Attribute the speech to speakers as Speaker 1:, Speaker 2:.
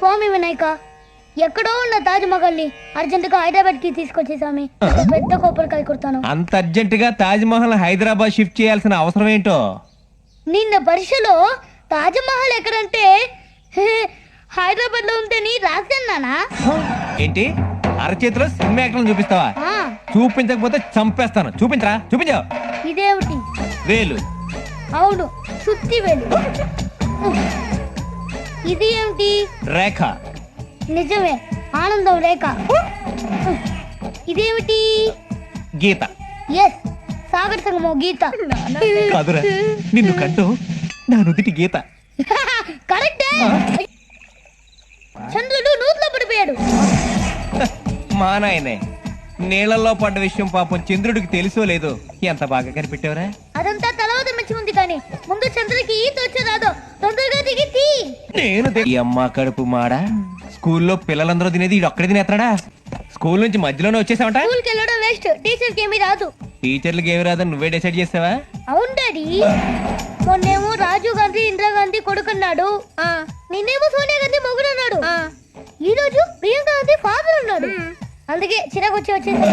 Speaker 1: స్వామి వినాయక, ఎక్కడో ఉన్న తాజ్ మహల్ ని అర్జెంట్ గా హైదరాబాద్ కి తీసుకొచ్చే స్వామి. పెద్ద కొబ్బరికాయ కొడతాను.
Speaker 2: అంత అర్జెంట్ గా తాజ్ మహల్ హైదరాబాద్ షిఫ్ట్ చేయాల్సిన అవసరం ఏంటో?
Speaker 1: నిన్న పరీక్షలో తాజ్ మహల్ ఎక్కడంటే హైదరాబాద్ లో ఉందని రాశానా?
Speaker 2: ఏంటి అరచేతిలో సినిమా యాక్టర్లను చూపిస్తావా? చూపించకపోతే చంపేస్తాను. చూపించరా, చూపించా.
Speaker 1: ఇదేమిటి?
Speaker 2: వేలు.
Speaker 1: అవును, సుత్తి వేలు. ఇది ఏమిటి?
Speaker 2: రేఖ.
Speaker 1: నిజమే, ఆనందం రేఖ. ఇదేమిటి?
Speaker 2: గీత.
Speaker 1: ఎస్, సాగర్ సంగమో గీత.
Speaker 2: కాదురా, నిన్ను కంటూ నా నుదిటి గీత.
Speaker 1: కరెక్టే. చంద్రుడు నూతిలో పడిపోయాడు.
Speaker 2: మా నాయనే, నీళ్ళల్లో పడ్డ విషయం పాపం చంద్రుడికి తెలుసో లేదో. ఎంత బాగా కనిపెట్టావురా.
Speaker 1: అదంతా తర్వాత మంచి ఉంది కానీ ముందు చంద్రుడికి ఈత వచ్చే రాదో. తొందరగా దిగి తీ.
Speaker 2: ఈ అమ్మ కడుపు మాడ. స్కూల్లో పిల్లలందరూ తినేది ఇది ఒక్కడే తినేస్తాడా? స్కూల్ నుంచి మధ్యలోనే వచ్చేసావంట.
Speaker 1: స్కూల్కి వెళ్ళడం వేస్ట్, టీచర్ కి ఏమీ రాదు.
Speaker 2: టీచర్లకి ఏమి రాదని నువ్వే డిసైడ్ చేసావా?
Speaker 1: అవును డాడీ. మొన్నేమో రాజీవ్ గాంధీ ఇందిరాగాంధీ కొడుకున్నాడు, నిన్నేమో సోనియా గాంధీ మొగుడు అన్నాడు, ఈ రోజు ప్రియాంక గాంధీ ఫాదర్ అన్నాడు. అందుకే చిరాకు వచ్చేసింది.